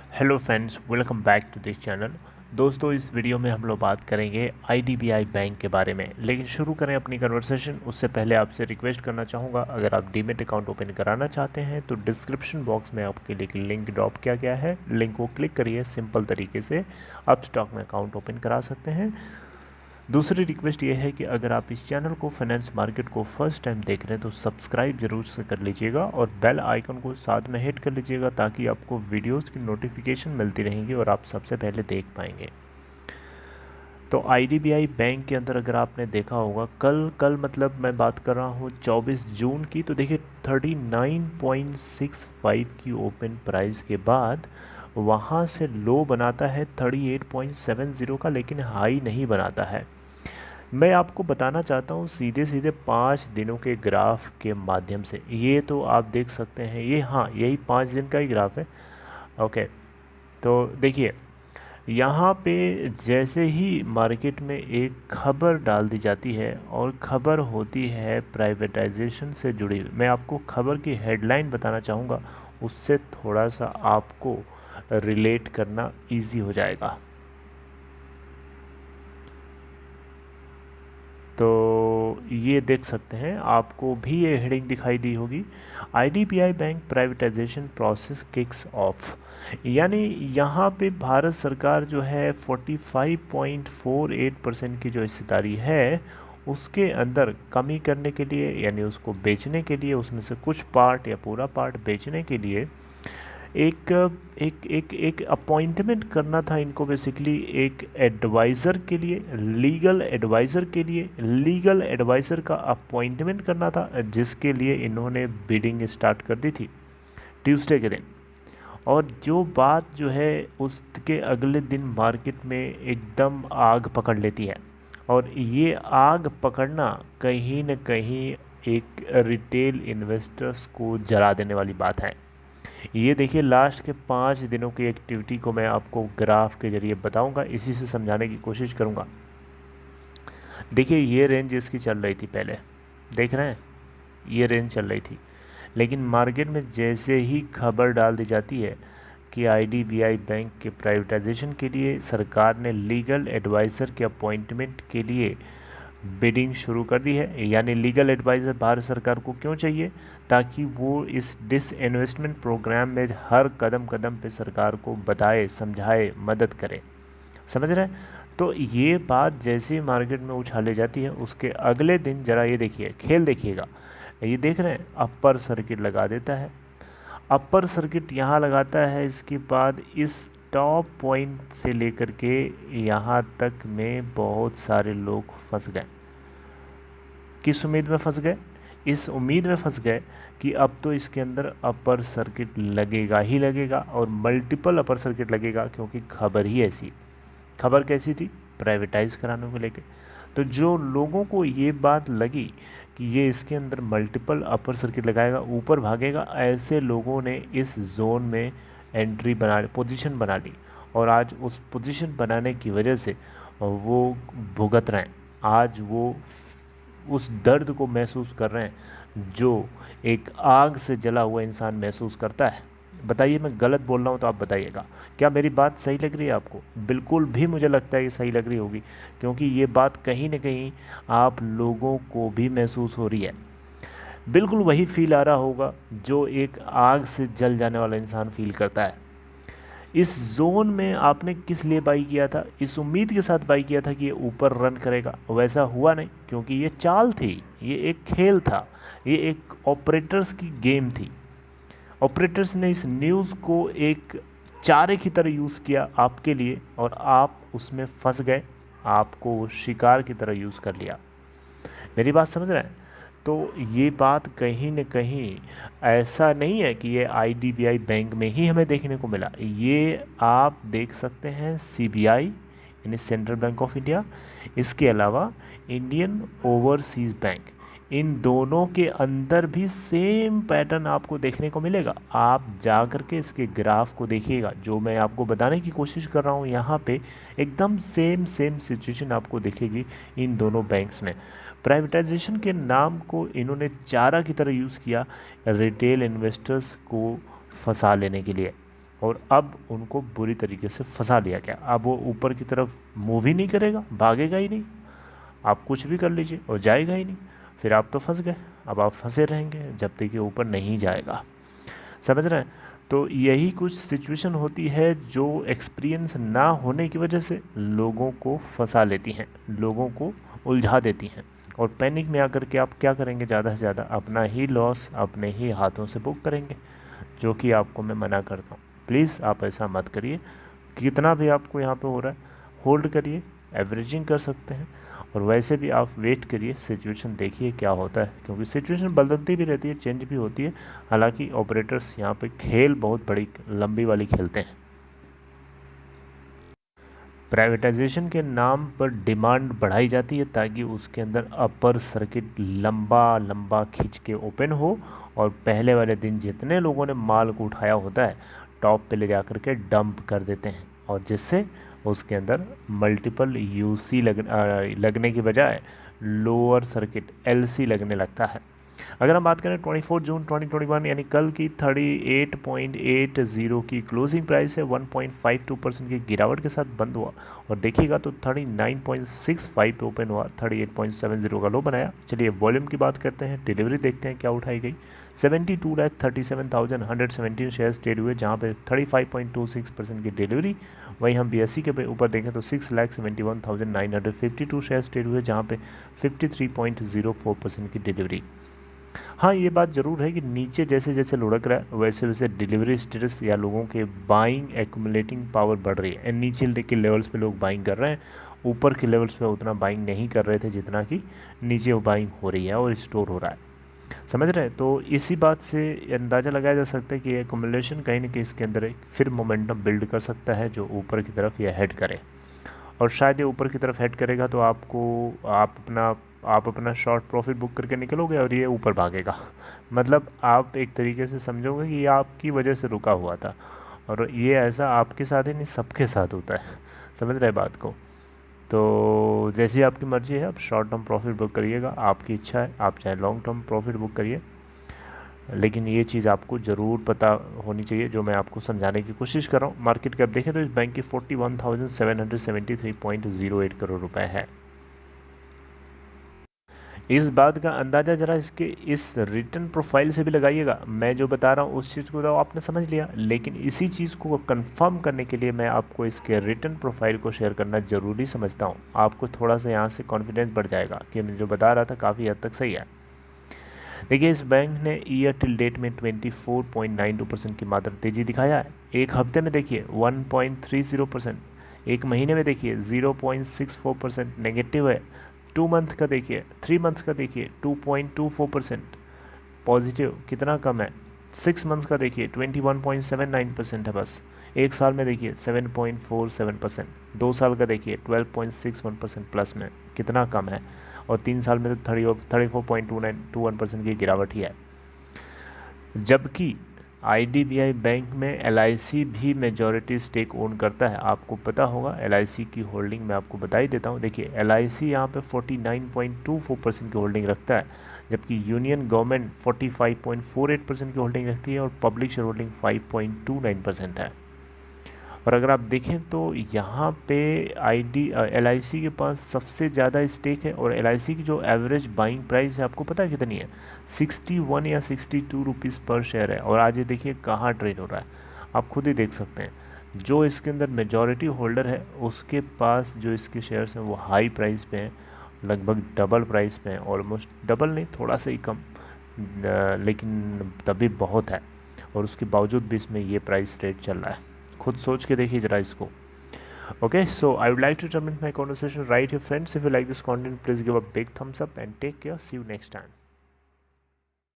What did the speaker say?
Hello friends, welcome back to this channel. दोस्तों, इस video में हम लोग बात करेंगे आईडीबीआई बैंक के बारे में। लेकिन शुरू करें अपनी कन्वर्सेशन उससे पहले आपसे रिक्वेस्ट करना चाहूँगा, अगर आप डीमेट अकाउंट ओपन कराना चाहते हैं तो डिस्क्रिप्शन बॉक्स में आपके लिए लिंक ड्रॉप किया गया है। लिंक को क्लिक करिए, सिंपल तरीके से आप स्टॉक में अकाउंट ओपन करा सकते हैं। दूसरी रिक्वेस्ट ये है कि अगर आप इस चैनल को फाइनेंस मार्केट को फर्स्ट टाइम देख रहे हैं तो सब्सक्राइब जरूर से कर लीजिएगा और बेल आइकन को साथ में हिट कर लीजिएगा ताकि आपको वीडियोस की नोटिफिकेशन मिलती रहेंगी और आप सबसे पहले देख पाएंगे। तो आईडीबीआई बैंक के अंदर अगर आपने देखा होगा, कल मतलब मैं बात कर रहा हूँ 24 जून की, तो देखिए 39.65 की ओपन प्राइस के बाद वहाँ से लो बनाता है 38.70 का, लेकिन हाई नहीं बनाता है। मैं आपको बताना चाहता हूँ सीधे सीधे 5 दिनों के ग्राफ के माध्यम से। ये तो आप देख सकते हैं, ये हाँ यही 5 दिन का ही ग्राफ है। ओके, तो देखिए यहाँ पे जैसे ही मार्केट में एक खबर डाल दी जाती है और खबर होती है प्राइवेटाइजेशन से जुड़ी हुई, मैं आपको खबर की हेडलाइन बताना चाहूँगा, उससे थोड़ा सा आपको रिलेट करना इजी हो जाएगा। तो ये देख सकते हैं, आपको भी ये हेडिंग दिखाई दी होगी, IDBI bank privatisation process kicks of. यानी यहाँ पे भारत सरकार जो है 45.48% की जो हिस्सेदारी है उसके अंदर कमी करने के लिए, यानी उसको बेचने के लिए, उसमें से कुछ पार्ट या पूरा पार्ट बेचने के लिए एक एक एक एक अपॉइंटमेंट करना था इनको, बेसिकली एक एडवाइज़र के लिए, लीगल एडवाइज़र के लिए, लीगल एडवाइज़र का अपॉइंटमेंट करना था, जिसके लिए इन्होंने बिडिंग स्टार्ट कर दी थी ट्यूसडे के दिन। और जो बात जो है उसके अगले दिन मार्केट में एकदम आग पकड़ लेती है, और ये आग पकड़ना कहीं न कहीं एक रिटेल इन्वेस्टर्स को जला देने वाली बात है। ये देखिए लास्ट के 5 दिनों की एक्टिविटी को मैं आपको ग्राफ के जरिए बताऊंगा, इसी से समझाने की कोशिश करूंगा। देखिए ये रेंज इसकी चल रही थी पहले, देख रहे हैं, ये रेंज चल रही थी। लेकिन मार्केट में जैसे ही खबर डाल दी जाती है कि आईडीबीआई बैंक के प्राइवेटाइजेशन के लिए सरकार ने लीगल एडवाइज़र के अपॉइंटमेंट के लिए बिडिंग शुरू कर दी है। यानी लीगल एडवाइज़र भारत सरकार को क्यों चाहिए? ताकि वो इस डिसइन्वेस्टमेंट प्रोग्राम में हर कदम कदम पे सरकार को बताए, समझाए, मदद करे। समझ रहे हैं? तो ये बात जैसे ही मार्केट में उछाले जाती है उसके अगले दिन ज़रा ये देखिए, खेल देखिएगा, ये देख रहे हैं अपर सर्किट लगा देता है। अपर सर्किट यहाँ लगाता है, इसके बाद इस टॉप पॉइंट से लेकर के यहाँ तक में बहुत सारे लोग फंस गए। किस उम्मीद में फंस गए? इस उम्मीद में फंस गए कि अब तो इसके अंदर अपर सर्किट लगेगा ही लगेगा, और मल्टीपल अपर सर्किट लगेगा, क्योंकि खबर ही ऐसी। खबर कैसी थी? प्राइवेटाइज कराने को लेके। तो जो लोगों को ये बात लगी कि ये इसके अंदर मल्टीपल अपर सर्किट लगाएगा, ऊपर भागेगा, ऐसे लोगों ने इस जोन में एंट्री बना, पोजीशन बना ली, और आज उस पोजीशन बनाने की वजह से वो भुगत रहे हैं। आज वो उस दर्द को महसूस कर रहे हैं जो एक आग से जला हुआ इंसान महसूस करता है। बताइए मैं गलत बोल रहा हूँ तो आप बताइएगा, क्या मेरी बात सही लग रही है आपको? बिल्कुल भी मुझे लगता है कि सही लग रही होगी, क्योंकि ये बात कहीं ना कहीं आप लोगों को भी महसूस हो रही है। बिल्कुल वही फील आ रहा होगा जो एक आग से जल जाने वाला इंसान फील करता है। इस जोन में आपने किस लिए बाई किया था? इस उम्मीद के साथ बाई किया था कि ये ऊपर रन करेगा। वैसा हुआ नहीं, क्योंकि ये चाल थी, ये एक खेल था, ये एक ऑपरेटर्स की गेम थी। ऑपरेटर्स ने इस न्यूज़ को एक चारे की तरह यूज़ किया आपके लिए, और आप उसमें फंस गए, आपको शिकार की तरह यूज़ कर लिया। मेरी बात समझ रहे हैं? तो ये बात कहीं न कहीं ऐसा नहीं है कि ये आईडीबीआई बैंक में ही हमें देखने को मिला। ये आप देख सकते हैं सीबीआई यानी सेंट्रल बैंक ऑफ इंडिया, इसके अलावा इंडियन ओवरसीज़ बैंक, इन दोनों के अंदर भी सेम पैटर्न आपको देखने को मिलेगा। आप जा कर के इसके ग्राफ को देखिएगा, जो मैं आपको बताने की कोशिश कर रहा हूँ यहाँ पे एकदम सेम सिचुएशन आपको दिखेगी इन दोनों बैंक्स में। प्राइवेटाइजेशन के नाम को इन्होंने चारा की तरह यूज़ किया रिटेल इन्वेस्टर्स को फंसा लेने के लिए। और अब उनको बुरी तरीके से फंसा लिया गया। अब वो ऊपर की तरफ मूव ही नहीं करेगा, भागेगा ही नहीं, आप कुछ भी कर लीजिए और जाएगा ही नहीं, फिर आप तो फंस गए। अब आप फंसे रहेंगे जब तक ये ऊपर नहीं जाएगा। समझ रहे हैं? तो यही कुछ सिचुएशन होती है जो एक्सपीरियंस ना होने की वजह से लोगों को फंसा लेती हैं, लोगों को उलझा देती हैं, और पैनिक में आकर के आप क्या करेंगे, ज़्यादा से ज़्यादा अपना ही लॉस अपने ही हाथों से बुक करेंगे, जो कि आपको मैं मना करता हूँ। प्लीज़ आप ऐसा मत करिए। कितना भी आपको यहाँ पे हो रहा है, होल्ड करिए, एवरेजिंग कर सकते हैं, और वैसे भी आप वेट करिए, सिचुएशन देखिए क्या होता है, क्योंकि सिचुएशन बदलती भी रहती है, चेंज भी होती है। हालांकि ऑपरेटर्स यहाँ पे खेल बहुत बड़ी लंबी वाली खेलते हैं। प्राइवेटाइजेशन के नाम पर डिमांड बढ़ाई जाती है ताकि उसके अंदर अपर सर्किट लंबा लंबा खींच के ओपन हो, और पहले वाले दिन जितने लोगों ने माल को उठाया होता है टॉप पे ले जा कर के डंप कर देते हैं, और जिससे उसके अंदर मल्टीपल यूसी लगने की बजाय लोअर सर्किट एलसी लगने लगता है। अगर हम बात करें 24 जून 2021 यानी कल की 38.80 की क्लोजिंग प्राइस है, 1.52% की गिरावट के साथ बंद हुआ, और देखिएगा तो 39.65 पे ओपन हुआ, 38.70 का लो बनाया। चलिए वॉल्यूम की बात करते हैं, डिलीवरी देखते हैं क्या उठाई गई। 72,37,117 शेयर्स ट्रेड हुए, जहाँ पे 35.26% की डिलीवरी। वहीं हम BSE के ऊपर देखें तो 6,71,952 शेयर्स ट्रेड हुए, जहाँ पे 53.04% की डिलीवरी। हाँ, ये बात ज़रूर है कि नीचे जैसे जैसे लुढ़क रहा है वैसे वैसे डिलीवरी स्टेटस या लोगों के बाइंग एक्यूमुलेटिंग पावर बढ़ रही है। नीचे के लेवल्स पे लोग बाइंग कर रहे हैं, ऊपर के लेवल्स पे उतना बाइंग नहीं कर रहे थे जितना कि नीचे वो बाइंग हो रही है और स्टोर हो रहा है। समझ रहे हैं? तो इसी बात से अंदाज़ा लगाया जा सकता है कि एक्यूमुलेशन कहीं ना कहीं इसके अंदर एक फिर मोमेंटम बिल्ड कर सकता है जो ऊपर की तरफ यह हेड करे, और शायद ये ऊपर की तरफ हेड करेगा तो आप अपना शॉर्ट प्रॉफिट बुक करके निकलोगे और ये ऊपर भागेगा। मतलब आप एक तरीके से समझोगे कि ये आपकी वजह से रुका हुआ था, और ये ऐसा आपके साथ ही नहीं सबके साथ होता है। समझ रहे बात को? तो जैसी आपकी मर्ज़ी है, आप शॉर्ट टर्म प्रॉफिट बुक करिएगा, आपकी इच्छा है, आप चाहे लॉन्ग टर्म प्रॉफिट बुक करिए, लेकिन ये चीज़ आपको ज़रूर पता होनी चाहिए जो मैं आपको समझाने की कोशिश कर रहा हूँ। मार्केट कैप देखें तो इस बैंक की 41,773.08 करोड़ रुपए है। इस बात का अंदाज़ा ज़रा इसके इस रिटर्न प्रोफाइल से भी लगाइएगा। मैं जो बता रहा हूँ उस चीज़ को तो आपने समझ लिया, लेकिन इसी चीज़ को कंफर्म करने के लिए मैं आपको इसके रिटर्न प्रोफाइल को शेयर करना ज़रूरी समझता हूँ। आपको थोड़ा सा यहाँ से कॉन्फिडेंस बढ़ जाएगा कि मैं जो बता रहा था काफ़ी हद तक सही है। देखिए, इस बैंक ने ईयर टिल डेट में 24.92% की मात्र तेज़ी दिखाया है। एक हफ्ते में देखिए 1.30%, एक महीने में देखिए 0.64% नेगेटिव है, 2 मंथ का देखिए, 3 मंथ्स का देखिए 2.24% पॉजिटिव, कितना कम है। 6 मंथ्स का देखिए 21.79% है बस। एक साल में देखिए 7.47%, 2 साल का देखिए 12.61% प्लस में, कितना कम है। और 3 साल में तो 34.21% की गिरावट ही है। जबकि IDBI बैंक में LIC भी मेजॉरिटी स्टेक ओन करता है। आपको पता होगा LIC की होल्डिंग मैं आपको बता ही देता हूँ। देखिए LIC यहाँ पे 49.24% की होल्डिंग रखता है, जबकि यूनियन गवर्नमेंट 45.48% की होल्डिंग रखती है, और पब्लिक शेयर होल्डिंग 5.29% है। और अगर आप देखें तो यहाँ पे LIC के पास सबसे ज़्यादा स्टेक है, और LIC की जो एवरेज बाइंग प्राइस है आपको पता है कितनी है? 61 या 62 रुपीज़ पर शेयर है। और आज ये देखिए कहाँ ट्रेड हो रहा है, आप खुद ही देख सकते हैं। जो इसके अंदर मेजॉरिटी होल्डर है उसके पास जो इसके शेयर्स हैं वो हाई प्राइस पे हैं, लगभग डबल प्राइस पे हैं, ऑलमोस्ट डबल नहीं, थोड़ा सा ही कम, लेकिन तभी बहुत है, और उसके बावजूद भी इसमें ये प्राइस रेट चल रहा है। खुद सोच के देखिए जरा इसको। Okay, so I would like to terminate my conversation right here, friends. If you like this content, please give a big thumbs up and take care. See you next time.